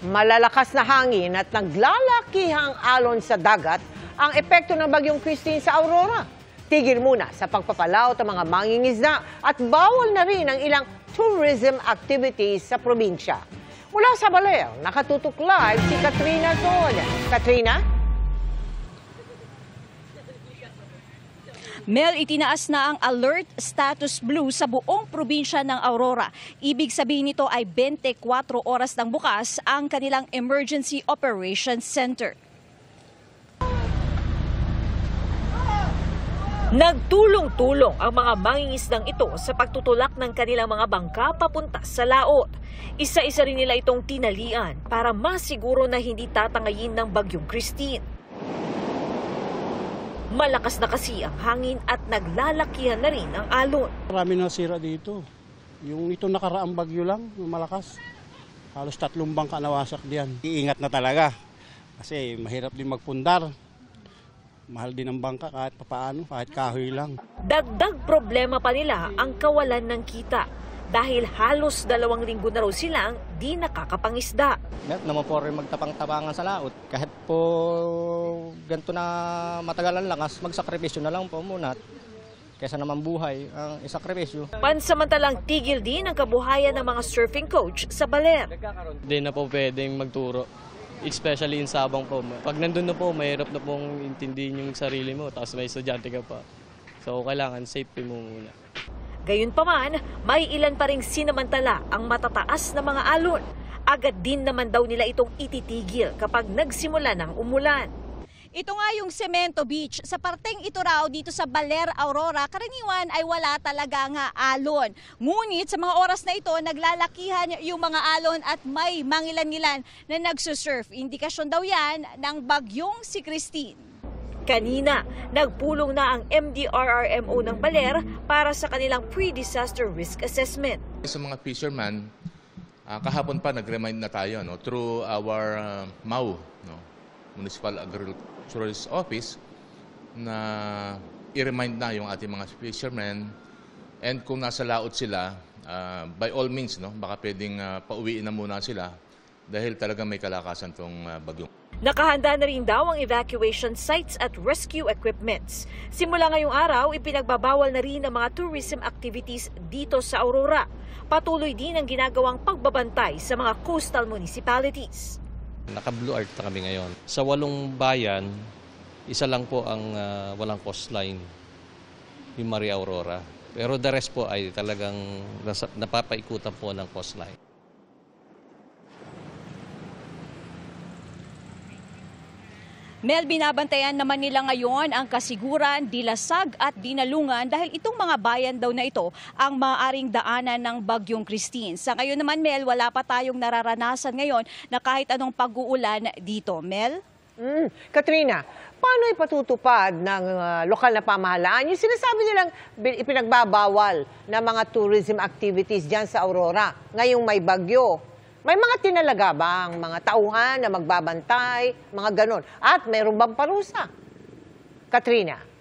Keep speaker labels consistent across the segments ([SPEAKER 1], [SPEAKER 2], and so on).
[SPEAKER 1] Malalakas na hangin at naglalakihang alon sa dagat ang epekto ng bagyong Christine sa Aurora. Tigil muna sa pagpapalaot ng mga mangingisda at bawal na rin ang ilang tourism activities sa probinsya. Mula sa Baler, nakatutok live si Katrina Son. Katrina?
[SPEAKER 2] Mel, itinaas na ang alert status blue sa buong probinsya ng Aurora. Ibig sabihin nito ay 24 oras ng bukas ang kanilang Emergency Operations Center. Nagtulong-tulong ang mga mangingisdang ito sa pagtutulak ng kanilang mga bangka papunta sa laot. Isa-isa rin nila itong tinalian para masiguro na hindi tatangayin ng bagyong Christine. Malakas na kasi ang hangin at naglalakihan na rin ang alon.
[SPEAKER 3] Marami na sira dito. Yung ito nakaraang bagyo lang, yung malakas. Halos 3 bangka nawasak diyan. Iingat na talaga kasi mahirap din magpundar. Mahal din ang bangka kahit papaano, kahit kahoy lang.
[SPEAKER 2] Dagdag problema pa nila ang kawalan ng kita dahil halos 2 linggo na raw silang di nakakapangisda.
[SPEAKER 4] Meron naman po rin magtapang-tapangan sa laot. Kahit po ganito na matagalan lakas, magsakripisyo na lang po muna. Kaysa naman buhay ang isakripisyo.
[SPEAKER 2] Pansamantalang tigil din ang kabuhayan ng mga surfing coach sa Baler.
[SPEAKER 5] Hindi na po pwedeng magturo. Especially in Sabang po. Pag nandun na po, mahirap na pong intindihin yung sarili mo, tapos may estudyante ka pa. So, kailangan safety mo muna.
[SPEAKER 2] Gayunpaman, may ilan pa ring sinamantala ang matataas na mga alon. Agad din naman daw nila itong ititigil kapag nagsimula ng umulan. Ito nga yung Cemento Beach. Sa parteng ito raw dito sa Baler, Aurora, karaniwan ay wala talaga nga alon. Ngunit sa mga oras na ito, naglalakihan yung mga alon at may mangilan-ngilan na nagsusurf. Indikasyon daw yan ng bagyong si Christine. Kanina, nagpulong na ang MDRRMO ng Baler para sa kanilang pre-disaster risk assessment.
[SPEAKER 6] Sa mga fishermen, kahapon pa nag-remind na tayo through our MAU, Municipal Agricultural Office, na i-remind na yung ating mga fishermen, and kung nasa laot sila, by all means, baka pwedeng pauwiin na muna sila dahil talaga may kalakasan itong bagyong.
[SPEAKER 2] Nakahanda na rin daw ang evacuation sites at rescue equipments. Simula ngayong araw, ipinagbabawal na rin ang mga tourism activities dito sa Aurora. Patuloy din ang ginagawang pagbabantay sa mga coastal municipalities.
[SPEAKER 7] Naka-blue alert na kami ngayon. Sa 8 bayan, isa lang po ang walang coastline, yung Maria Aurora. Pero the rest po ay talagang napapaikutan po ng coastline. Mel, binabantayan naman nila ngayon ang Kasiguran, Dilasag at Dinalungan dahil itong mga bayan daw na ito ang maaaring daanan ng bagyong Christine. Sa ngayon naman, Mel, wala pa tayong nararanasan ngayon na kahit anong pag-uulan dito. Mel?
[SPEAKER 1] Katrina, paano ipatutupad ng lokal na pamahalaan yung sinasabi nilang ipinagbabawal na mga tourism activities dyan sa Aurora ngayong may bagyo? May mga tinalaga bang mga tauhan na magbabantay, mga ganon? At mayroon bang parusa? Katrina?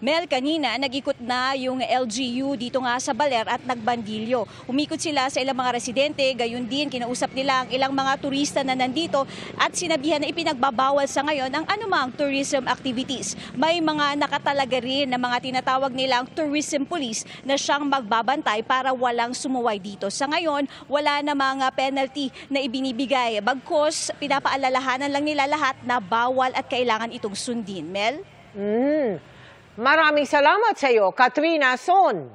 [SPEAKER 2] Mel, kanina nag-ikot na yung LGU dito nga sa Baler at nagbandilyo. Umikot sila sa ilang mga residente, gayon din kinausap nila ang ilang mga turista na nandito at sinabihan na ipinagbabawal sa ngayon ang anumang tourism activities. May mga nakatalaga rin na mga tinatawag nilang tourism police na siyang magbabantay para walang sumuway dito. Sa ngayon, wala na mga penalty na ibinibigay. Bagkus, pinapaalalahanan lang nila lahat na bawal at kailangan itong sundin. Mel?
[SPEAKER 1] Maraming salamat sa iyo, Katrina Son.